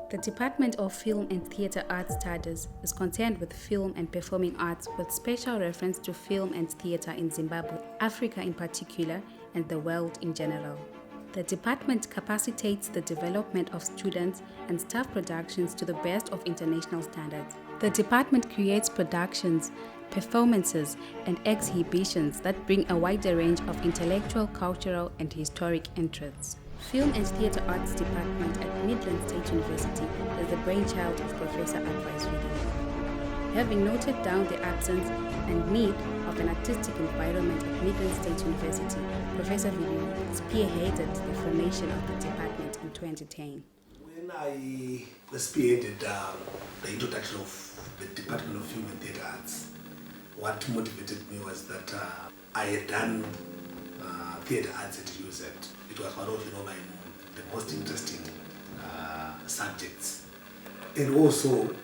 The Department of Film and Theatre Arts Studies is concerned with film and performing arts with special reference to film and theatre in Zimbabwe, Africa in particular, and the world in general. The department capacitates the development of students and staff productions to the best of international standards. The department creates productions, performances, and exhibitions that bring a wider range of intellectual, cultural, and historic interests. Film and Theatre Arts Department at Midlands State University is the brainchild of Professor Advice Video. Having noted down the absence and need of an artistic environment at Midlands State University, Professor Video spearheaded the formation of the department in 2010. When I spearheaded the introduction of the Department of Film and Theatre Arts, what motivated me was that I had done theatre arts at UZ. It was one of the most interesting subjects, and also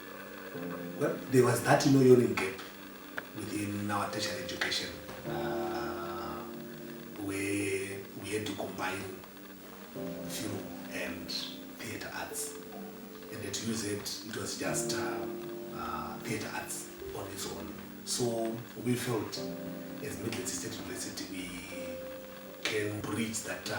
there was that yawning gap within our tertiary education where we had to combine film and theatre arts, and at UZ it was just theatre arts on its own. So we felt as Midlands State University we can bridge that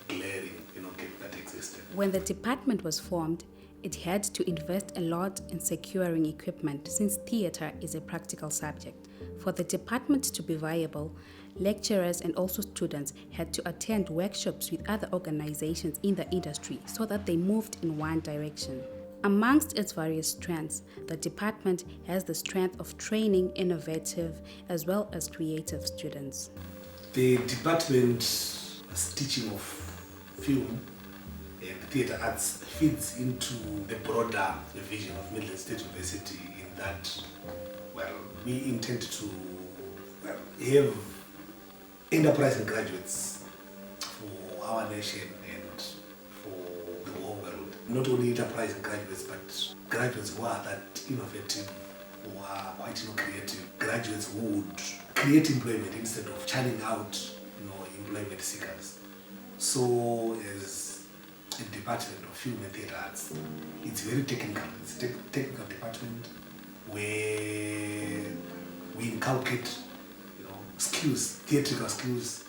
glaring gap that existed. When the department was formed, it had to invest a lot in securing equipment since theatre is a practical subject. For the department to be viable, lecturers and also students had to attend workshops with other organizations in the industry so that they moved in one direction. Amongst its various strengths, the department has the strength of training innovative as well as creative students. The department's teaching of film and theatre arts feeds into the broader vision of Midlands State University in that, we intend to have enterprising graduates for our nation and for the whole world. Not only enterprising graduates, but graduates who are that innovative, who are quite creative, graduates who would create employment instead of churning out employment seekers. So as a department of film and theatre arts, it's very technical. It's a technical department where we inculcate skills, theatrical skills,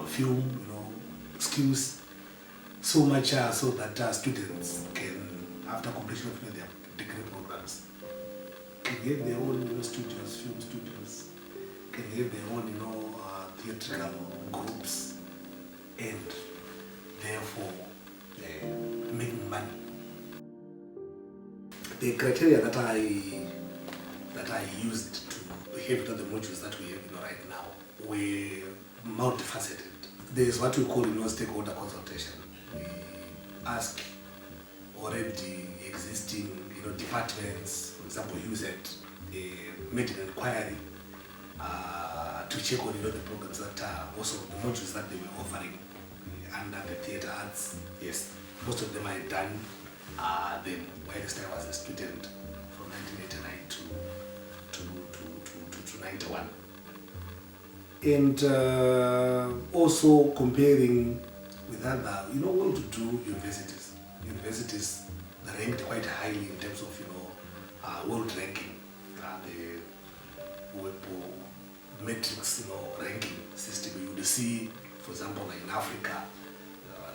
film skills, so much so that students can, after completion of their degree programs, can have their own studios, film studios, can have their own theatrical groups, and therefore making money. The criteria that I used to have the modules that we have right now were multifaceted. There is what we call stakeholder consultation. We ask already existing departments, for example, made an inquiry to check on the programs that are also the modules that they were offering under the theatre arts. Yes, most of them I had done then whilst I was a student from 1989 to 91. And also comparing with other, well-to-do universities. Universities ranked quite highly in terms of, world ranking. The WEPO metrics, ranking system. You would see, for example, in Africa,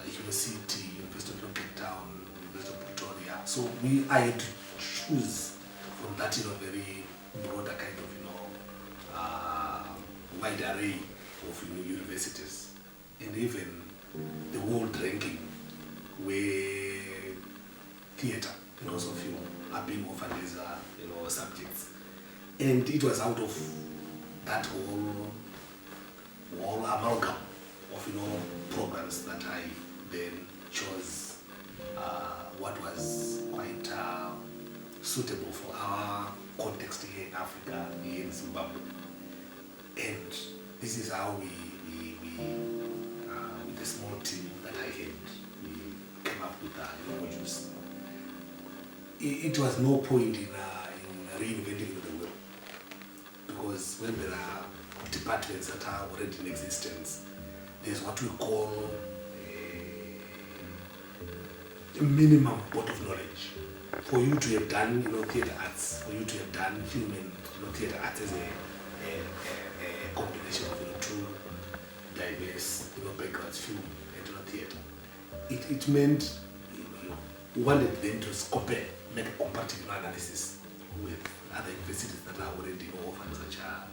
University of Cape Town, University of Pretoria. So I had to choose from that, very broader kind of, wide array of universities, and even the world ranking where theatre and also film are being offered as subjects. And it was out of that whole amalgam of programs that I then chose what was quite suitable for our context here in Africa, here in Zimbabwe. And this is how we with a small team that I had, we came up with modules. It was no point in reinventing the wheel, because when there are departments that are already in existence, there's what we call a minimum pot of knowledge for you to have done, theatre arts, for you to have done film and theatre arts as a combination of two diverse backgrounds, film and theatre. It meant we wanted them to make a comparative analysis with other universities that are already offering such a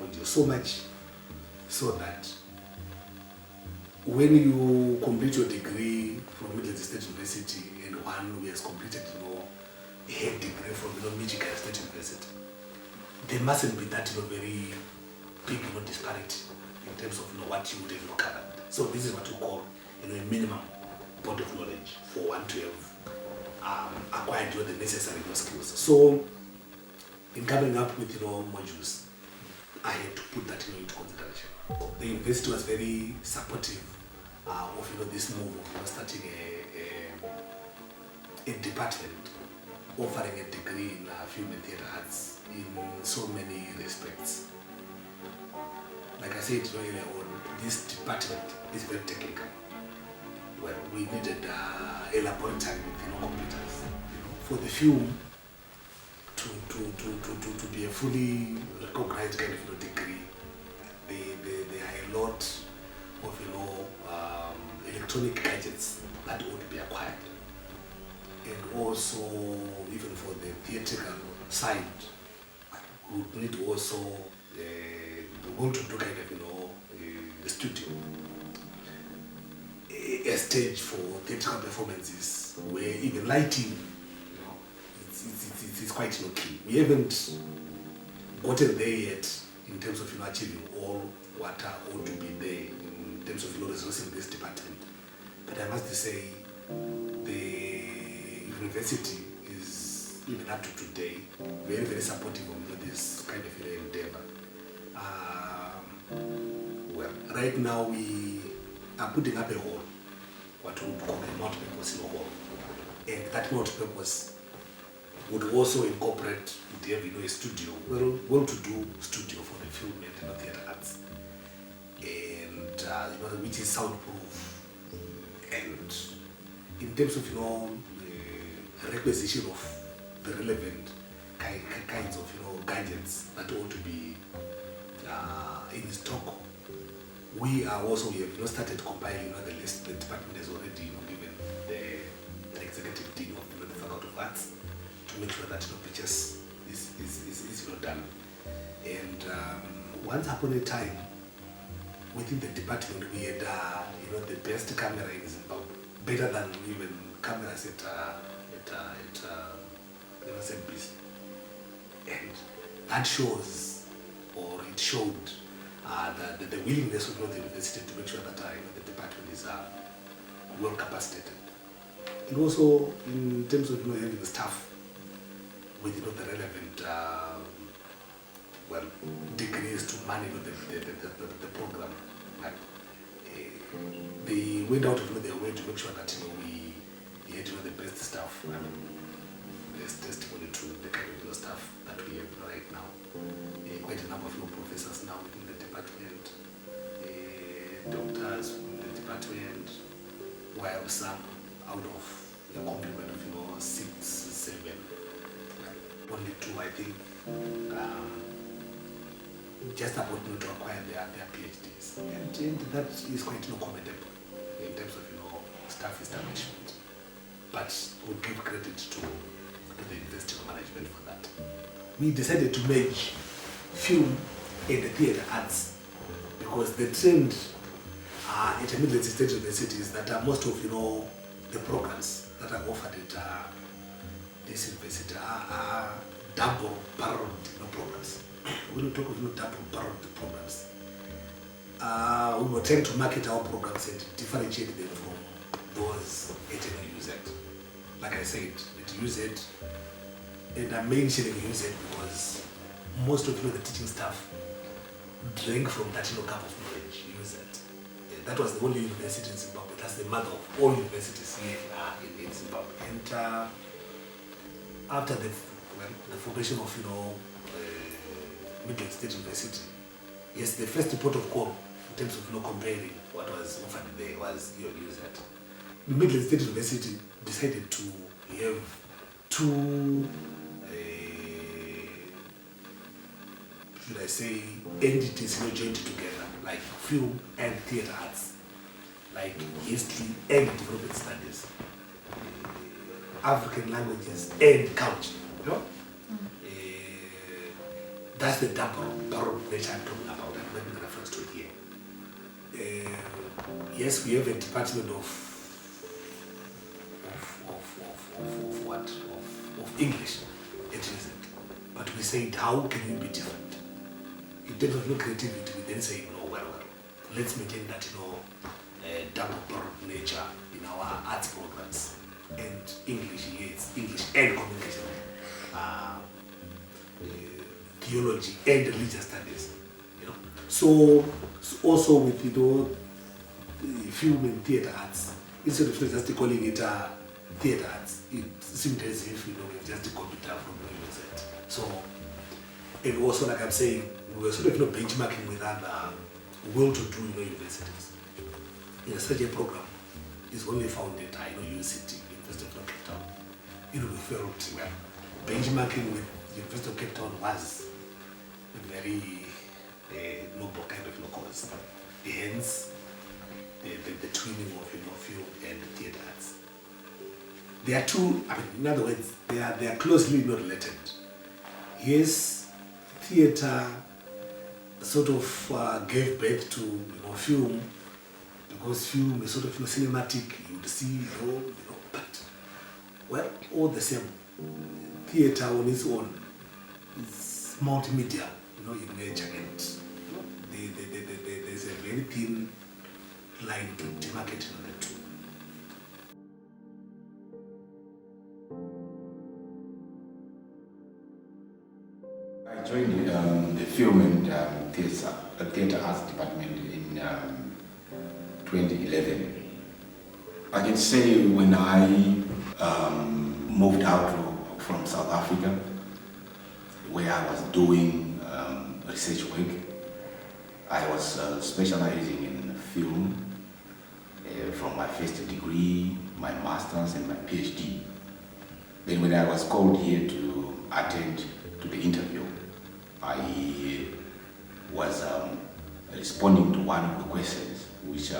module. So much so that when you complete your degree from Midlands State University and one who has completed a head degree from Michigan State University, there mustn't be that very big disparity in terms of what you would have covered. So this is what we call a minimum body of knowledge for one to have acquired the necessary skills. So in coming up with modules, I had to put that into consideration. The university was very supportive of this move of starting a department offering a degree in film and theatre arts in so many respects. Like I said earlier on, this department is very technical. Well, we needed a laboratory with computers for the film to be a fully recognized kind of degree. There are a lot of electronic gadgets that would be acquired, and also even for the theatrical side, we would need also want to do kind of a studio, a stage for theatrical performances where even lighting, it's quite key. We haven't gotten there yet in terms of achieving all what ought to be there in terms of resourcing this department. But I must say the university is even up to today very, very supportive of this kind of endeavor. Well, right now we are putting up a hall, what we would call a multi-purpose hall, and that multi-purpose would also incorporate a studio, well-to-do studio for the film and theatre arts, and which is soundproof, and in terms of requisition of the relevant kinds of gadgets that ought to be in stock. We have started compiling the list. The department has already given the executive dean of the Faculty of Arts to make sure that purchase is done. And once upon a time, within the department, we had the best camera in Zimbabwe, better than even cameras at ZBC. And that shows, or it showed, the willingness of the university to make sure that the department is well capacitated. And also in terms of having the staff with the relevant degrees to manage the program. But, they went out of their way to make sure that we had the best staff. There's testimony to the kind of staff that we have right now. Quite a number of professors now within the department, doctors in the department, while some out of a complement of 6, 7, only 2 I think, just about to acquire their PhDs, and that is quite commendable in terms of staff establishment. But we would give credit to the university management for that. We decided to merge film and the theatre arts because the trend at the Midlands State University is that most of the programs that are offered at this university are double-barreled programs. When we talk of double-barreled programs, we were trying to market our programs and differentiate them from those at UZ. Like I said, at UZ, and I'm mentioning UZ because most of the teaching staff drank from that cup of knowledge, UZ. That was the only university in Zimbabwe. That's the mother of all universities here in Zimbabwe. And after the formation of Midlands State University, yes, the first port of call in terms of comparing what was offered there was UZ. Midlands State University decided to We have two, should I say, entities joined together, like film and theatre arts, like history and development studies, African languages and culture. You know? That's the double nature I'm talking about. I'm making a reference to it here. Yes, we have a department of English at present, but we said, how can we be different? In terms of creativity, we then say, no, well, let's maintain that double nature in our arts programs. And English, yes, English and communication, theology and religious studies. So also with film and theatre arts, instead of just calling it theatre arts, it seemed as if we've just copied it from the university. So, and also like I'm saying, we were sort of benchmarking with other well-to-do universities. Such a program is only found at UCT, University of Cape Town. We felt benchmarking with the University of Cape Town was a very noble kind of cause. Hence, the twinning of film and theatre arts. They are two. In other words, they are closely not related. Yes, theatre sort of gave birth to film, because film is sort of cinematic. You would see, but well, all the same, theatre on its own is multimedia, in nature, and there's a very thin line to demarcate on the two. I joined the film and theatre arts department in 2011. I can say when I moved out from South Africa, where I was doing research work, I was specializing in film from my first degree, my master's and my PhD. Then when I was called here to attend to the interview, I was responding to one of the questions which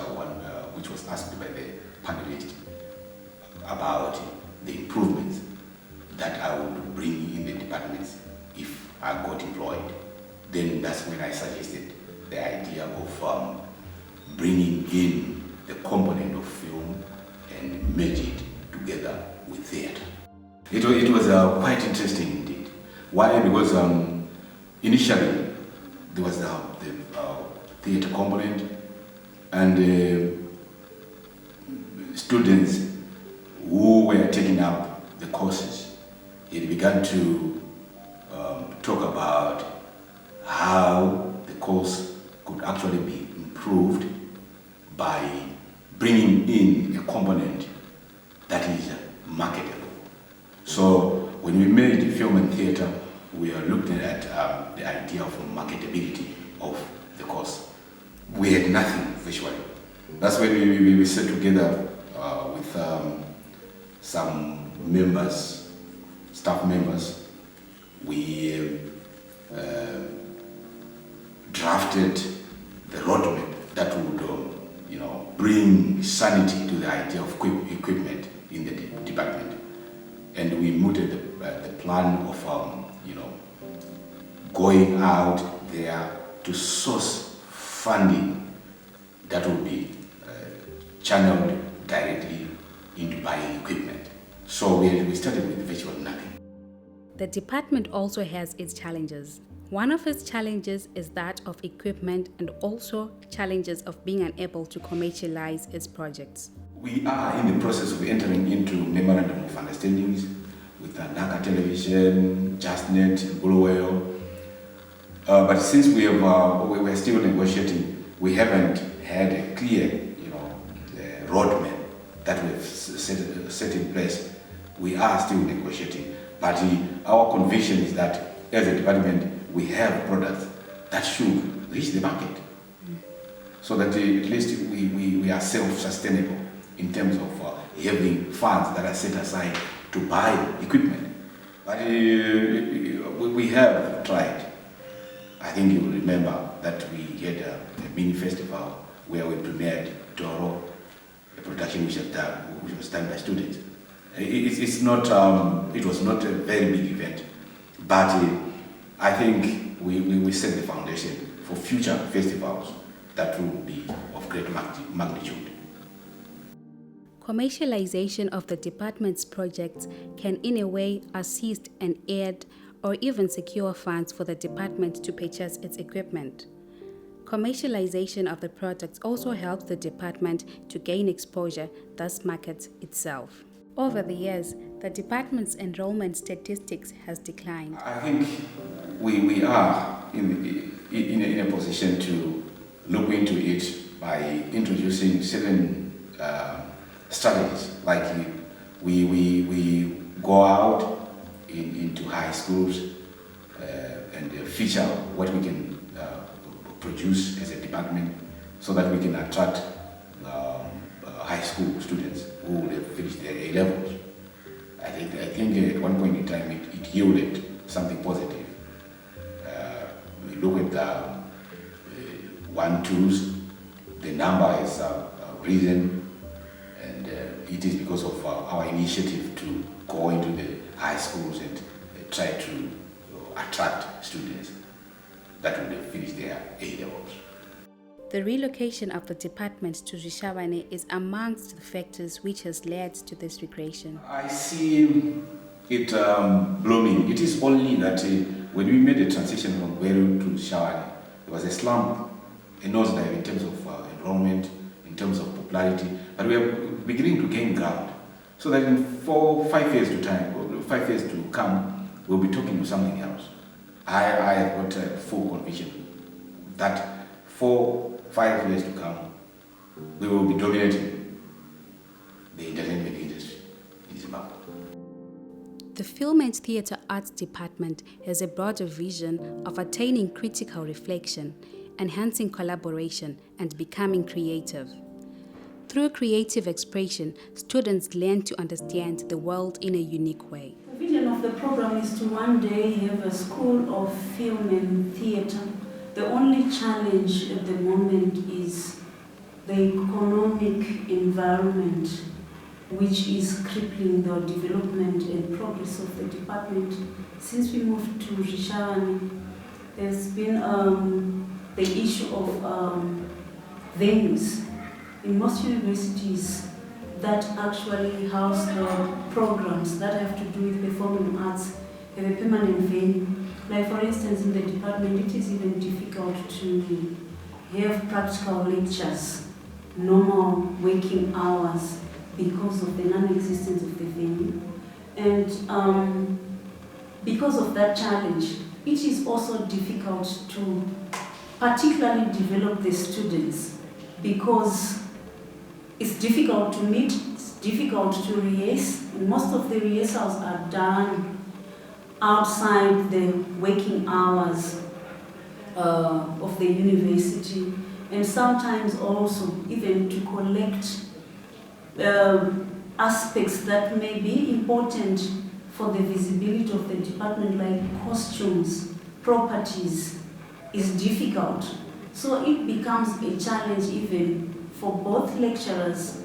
was asked by the panelist about the improvements that I would bring in the departments if I got employed. Then that's when I suggested the idea of bringing in the component of film and merge it together with theatre. It was quite interesting indeed. Why? Because initially there was the theatre component, and students who were taking up the courses, it began to talk about how the course could actually be improved by bringing in a component that is marketable. So when we made film and theatre, we are looking at the idea of marketability of the course. We had nothing visually. That's when we sat together with some members, staff members. We drafted the roadmap that would bring sanity to the idea of equipment in the department. And we mooted the plan of going out there to source funding that would be channeled directly into buying equipment. So we started with virtually nothing. The department also has its challenges. One of its challenges is that of equipment, and also challenges of being unable to commercialize its projects. We are in the process of entering into memorandum of understandings with Naka Television, JustNet, Bulwell. But since we're still negotiating, we haven't had a clear, roadmap that we've set in place. We are still negotiating, but our conviction is that as a department, we have products that should reach the market, so that at least we are self-sustainable in terms of having funds that are set aside to buy equipment. But we have tried. I think you will remember that we had a mini festival where we premiered Doro, a production which was done by students. It was not a very big event, but I think we set the foundation for future festivals that will be of great magnitude. Commercialization of the department's projects can in a way assist and aid or even secure funds for the department to purchase its equipment. Commercialization of the products also helps the department to gain exposure, thus market itself. Over the years, the department's enrollment statistics has declined. I think we are in a position to look into it by introducing certain strategies, like we go out into high schools and feature what we can produce as a department, so that we can attract high school students who will have finished their A levels. I think at one point in time it yielded something positive. We look at the 1-2s, the number is risen, and it is because of our initiative to go into the high schools and try to attract students that will have finished their A levels. The relocation of the department to Rishavane is amongst the factors which has led to this regression. I see it blooming. It is only that when we made the transition from Gweru to Rishavane, there was a slump, a nosedive in terms of enrollment, in terms of popularity, but we are beginning to gain ground. So that in 4-5 years to come, we'll be talking of something else. I have got a full conviction that 4-5 years to come, we will be dominating the entertainment industry in Zimbabwe. The Film and Theatre Arts Department has a broader vision of attaining critical reflection, enhancing collaboration, and becoming creative. Through creative expression, students learn to understand the world in a unique way. The vision of the program is to one day have a school of film and theatre. The only challenge at the moment is the economic environment, which is crippling the development and progress of the department. Since we moved to Rishavane, there's been the issue of venues. In most universities that actually house the programs that have to do with performing arts have a permanent venue. Like for instance, in the department, it is even difficult to have practical lectures, normal working hours, because of the non-existence of the venue. And because of that challenge, it is also difficult to particularly develop the students, because it's difficult to meet, it's difficult to rehearse, and most of the rehearsals are done outside the working hours of the university, and sometimes also even to collect aspects that may be important for the visibility of the department, like costumes, properties, is difficult. So it becomes a challenge even for both lecturers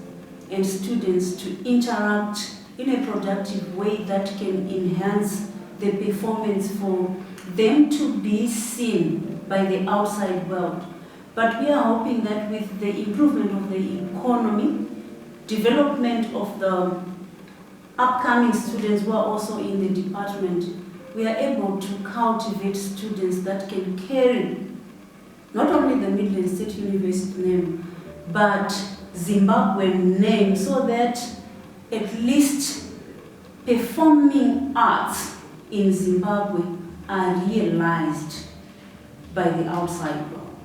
and students to interact in a productive way that can enhance the performance, for them to be seen by the outside world. But we are hoping that with the improvement of the economy, development of the upcoming students who are also in the department, we are able to cultivate students that can carry not only the Midlands State University name, but Zimbabwean name, so that at least performing arts in Zimbabwe are realized by the outside world.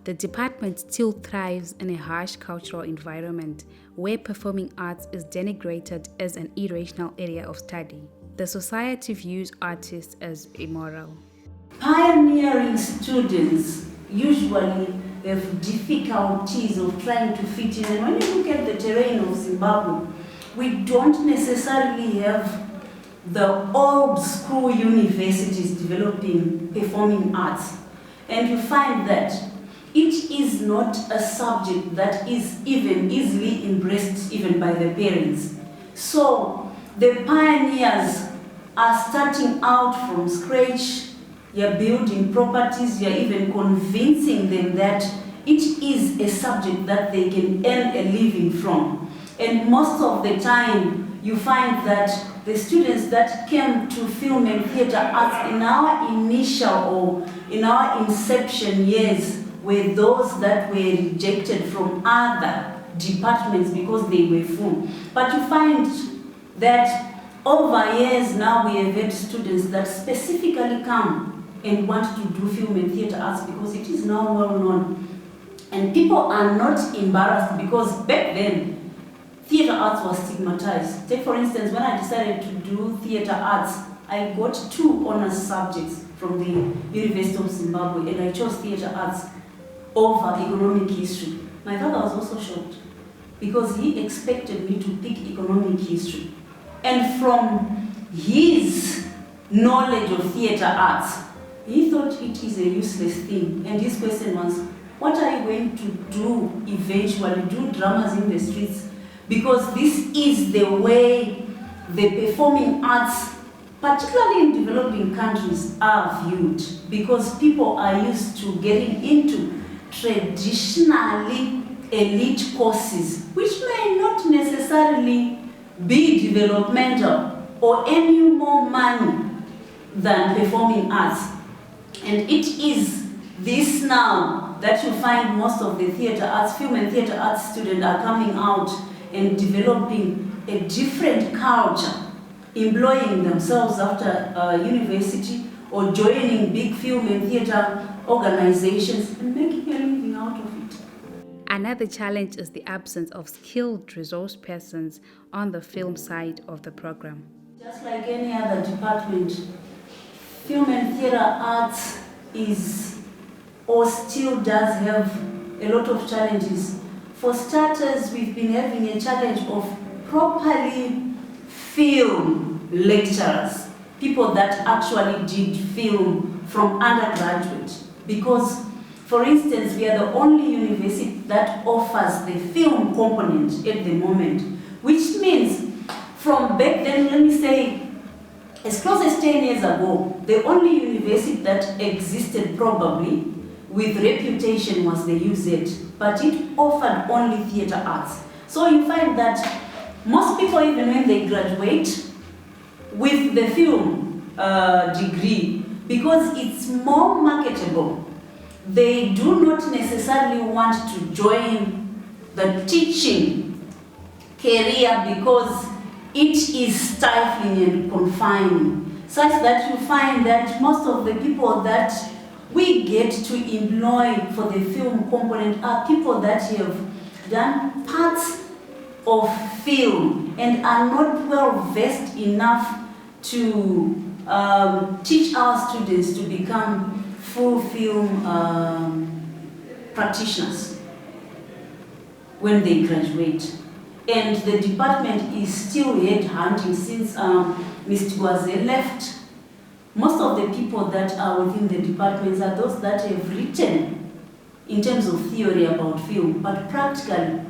The department still thrives in a harsh cultural environment where performing arts is denigrated as an irrational area of study. The society views artists as immoral. Pioneering students usually have difficulties of trying to fit in. And when you look at the terrain of Zimbabwe, we don't necessarily have the old school universities developing performing arts. And you find that it is not a subject that is even easily embraced even by the parents. So the pioneers are starting out from scratch, you're building properties, you're even convincing them that it is a subject that they can earn a living from. And most of the time, you find that the students that came to film and theatre arts in our initial or in our inception years were those that were rejected from other departments because they were full. But you find that over years now we have had students that specifically come and want to do film and theatre arts because it is now well known. And people are not embarrassed because back then, theatre arts was stigmatized. Take for instance, when I decided to do theatre arts, I got 2 honors subjects from the University of Zimbabwe, and I chose theatre arts over economic history. My father was also shocked because he expected me to pick economic history. And from his knowledge of theatre arts, he thought it is a useless thing. And his question was, what are you going to do eventually? Do dramas in the streets? Because this is the way the performing arts, particularly in developing countries, are viewed. Because people are used to getting into traditionally elite courses, which may not necessarily be developmental or earn you more money than performing arts. And it is this now that you find most of the theatre arts, film and theatre arts students are coming out and developing a different culture, employing themselves after university or joining big film and theatre organizations and making a living out of it. Another challenge is the absence of skilled resource persons on the film side of the program. Just like any other department, film and theatre arts is or still does have a lot of challenges. For starters, we've been having a challenge of properly film lecturers, people that actually did film from undergraduate. Because, for instance, we are the only university that offers the film component at the moment, which means from back then, let me say, as close as 10 years ago, the only university that existed probably with reputation was the UZ, but it offered only theatre arts. So you find that most people, even when they graduate with the film degree, because it's more marketable, they do not necessarily want to join the teaching career because it is stifling and confining, such that you find that most of the people that we get to employ for the film component are people that have done parts of film and are not well versed enough to teach our students to become full film practitioners when they graduate. And the department is still head hunting since Ms. Gwaze left. Most of the people that are within the departments are those that have written in terms of theory about film, but practically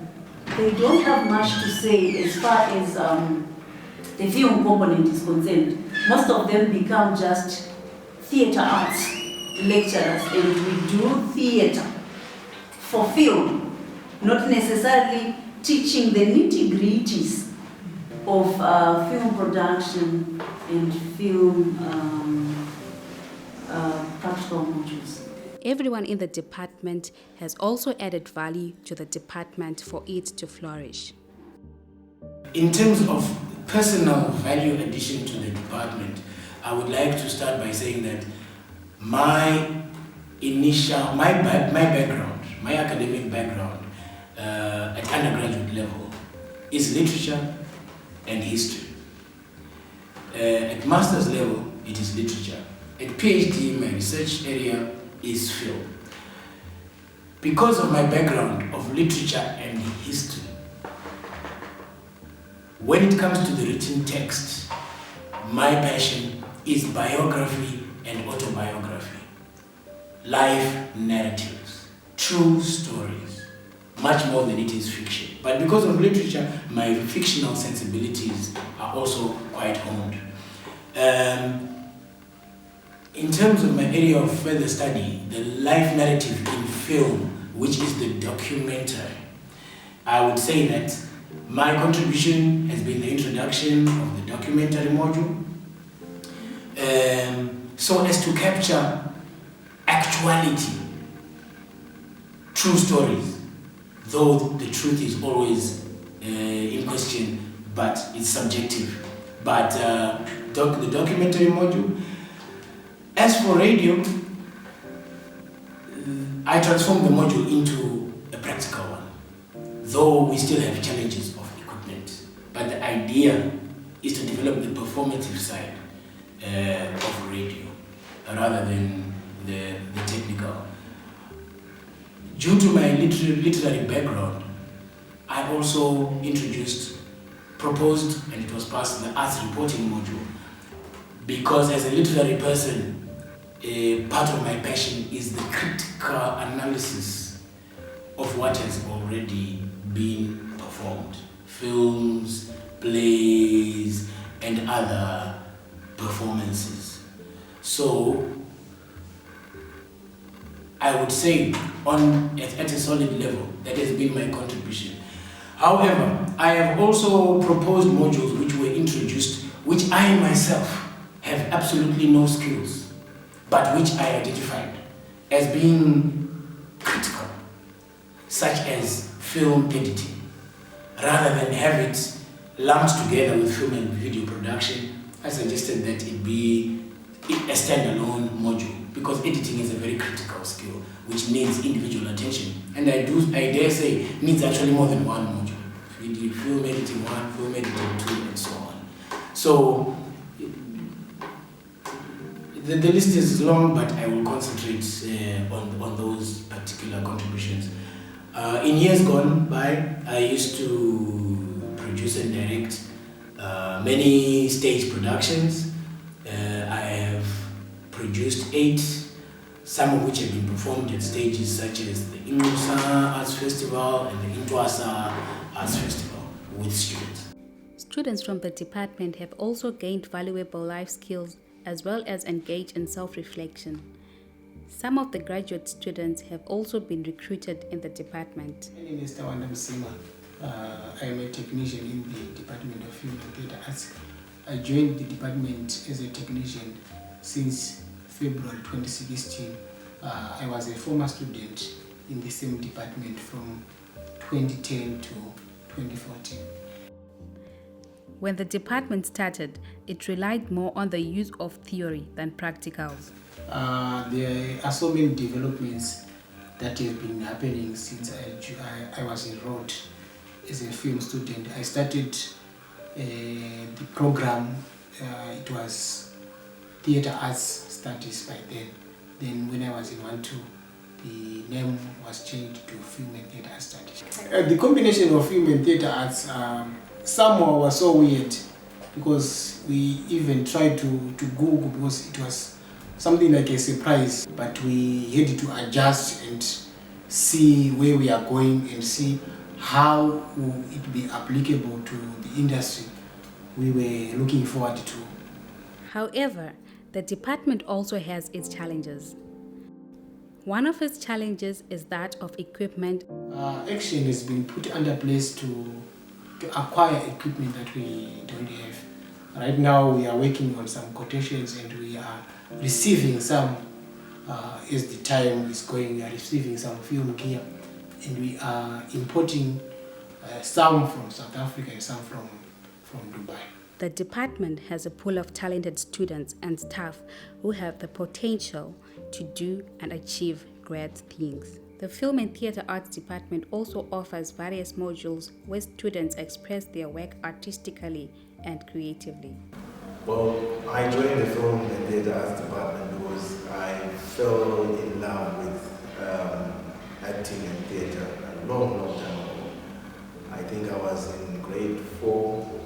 they don't have much to say as far as the film component is concerned. Most of them become just theatre arts lecturers, and we do theatre for film, not necessarily teaching the nitty-gritties of film production and film practical modules. Everyone in the department has also added value to the department for it to flourish. In terms of personal value addition to the department, I would like to start by saying that my background, my academic background at undergraduate level is literature and history. At master's level, it is literature. At PhD, my research area is film. Because of my background of literature and history, When it comes to the written text, my passion is biography and autobiography, life narratives, true stories, much more than it is fiction. But because of literature, my fictional sensibilities are also quite honed. In terms of my area of further study, the life narrative in film, which is the documentary, I would say that my contribution has been the introduction of the documentary module, so as to capture actuality, true stories, though the truth is always in question, but it's subjective. But the documentary module. As for radio, I transformed the module into a practical one, though we still have challenges of equipment. But the idea is to develop the performative side of radio rather than the technical. Due to my literary background, I also proposed, and it was passed, the arts reporting module, because as a literary person, part of my passion is the critical analysis of what has already been performed. Films, plays, and other performances. So, I would say at a solid level, that has been my contribution. However, I have also proposed modules which were introduced, which I myself have absolutely no skills, but which I identified as being critical, such as film editing. Rather than have it lumped together with film and video production, I suggested that it be a standalone module, because editing is a very critical skill which needs individual attention, and I dare say needs actually more than one module. Film editing 1, film editing 2, and so on. So the list is long, but I will concentrate on those particular contributions. In years gone by, I used to produce and direct many stage productions. I have produced 8, some of which have been performed at stages such as the Ingusa Arts Festival and the Intwasa Arts Festival with students. Students from the department have also gained valuable life skills as well as engaged in self-reflection. Some of the graduate students have also been recruited in the department. My name is Tawanda Msima. I am a technician in the Department of Film and Theatre Arts. I joined the department as a technician since February 2016. I was a former student in the same department from 2010 to 2014. When the department started, it relied more on the use of theory than practicals. There are so many developments that have been happening since I was enrolled as a film student. I started the program, it was Theatre Arts Studies by then. Then when I was in 1-2, the name was changed to Film and Theatre Arts Studies. The combination of film and theatre arts somehow was so weird, because we even tried to Google, because it was something like a surprise, but we had to adjust and see where we are going and see how will it be applicable to the industry we were looking forward to. However, the department also has its challenges. One of its challenges is that of equipment. Action has been put under place to acquire equipment that we don't have. Right now we are working on some quotations, and we are receiving some, as the time is going, we are receiving some film gear, and we are importing some from South Africa and some from Dubai. The department has a pool of talented students and staff who have the potential to do and achieve great things. The Film and Theatre Arts Department also offers various modules where students express their work artistically and creatively. Well, I joined the Film and Theatre Arts Department because I fell in love with acting and theatre a long time ago. I think I was in grade 4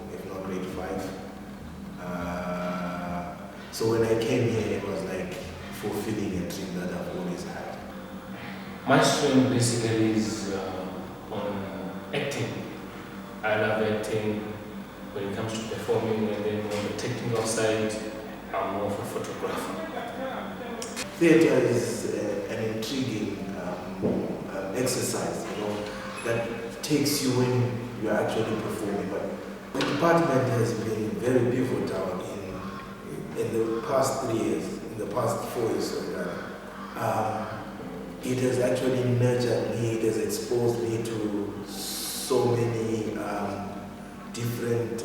came here, it was like fulfilling a dream that I've always had. My strength basically is on acting. I love acting when it comes to performing, and then on the technical side, I'm more of a photographer. Theatre is an intriguing exercise, that takes you when you're actually performing. But the department has been very pivotal in the past 3 years, in the past 4 years, it has actually nurtured me, it has exposed me to so many different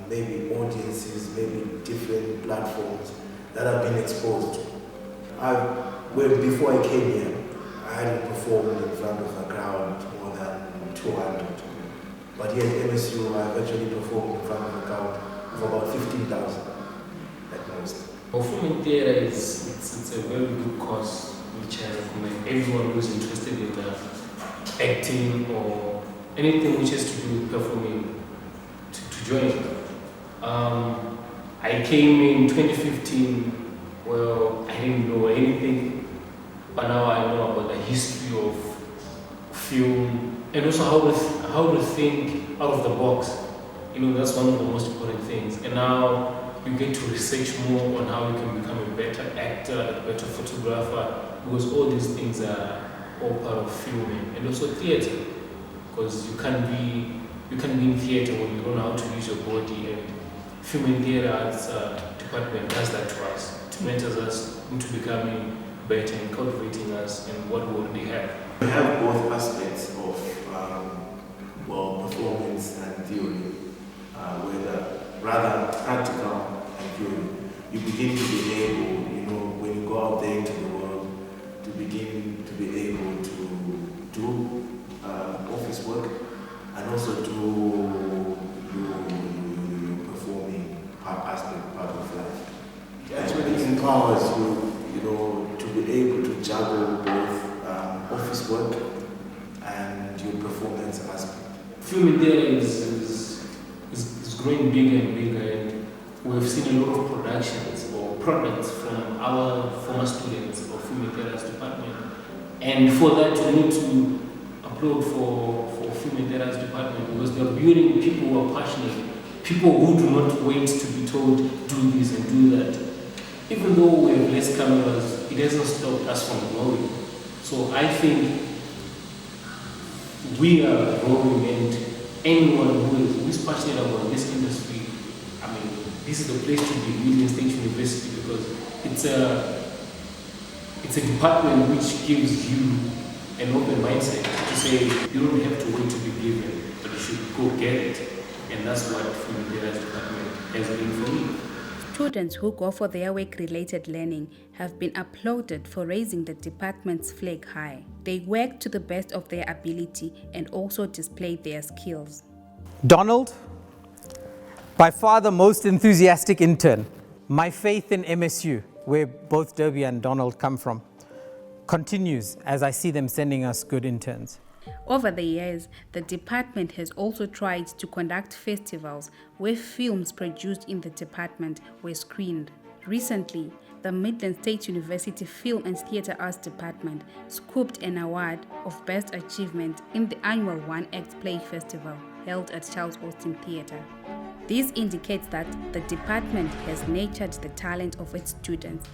maybe audiences, maybe different platforms that I've been exposed to. Before I came here, I hadn't performed in front of a crowd more than 200. But here at MSU, I've actually performed in front of a crowd of about 15,000 at most. Performing theatre it's a very good course, which I recommend everyone who's interested in acting or anything which has to do with performing to join. I came in 2015. Well, I didn't know anything, but now I know about the history of film and also how to think out of the box. That's one of the most important things. And now you get to research more on how you can become a better actor, a better photographer, because all these things are all part of filming and also theatre. Because you can be in theatre when you don't know how to use your body, and film and theatre arts department does that to us. It mentors us into becoming better and cultivating us and what we already have. We have both aspects of performance and theory, whether rather practical and theory. You begin to be able, when you go out there into the world, to begin to be able to do office work and also do your performing part of life. It actually empowers you, to be able to juggle both office work and your performance aspect. Film in theatre is growing bigger and bigger, and we've seen a lot of productions or products from our former students of film and theatre department. And for that, we need to applaud for film and theatre department, because they're building people who are passionate, people who do not wait to be told, do this and do that. Even though we have less cameras, it hasn't stopped us from growing. So I think we are growing, and anyone who is passionate about this industry, this is the place to be, Midlands State University, because it's a department which gives you an open mindset to say you don't have to wait to be given, but you should go get it. And that's what film and theatre department has been for me. Students who go for their work-related learning have been applauded for raising the department's flag high. They work to the best of their ability and also display their skills. Donald, by far the most enthusiastic intern. My faith in MSU, where both Derby and Donald come from, continues as I see them sending us good interns. Over the years, the department has also tried to conduct festivals where films produced in the department were screened. Recently, the Midlands State University Film and Theatre Arts Department scooped an award of Best Achievement in the annual One Act Play Festival held at Charles Austin Theatre. This indicates that the department has nurtured the talent of its students.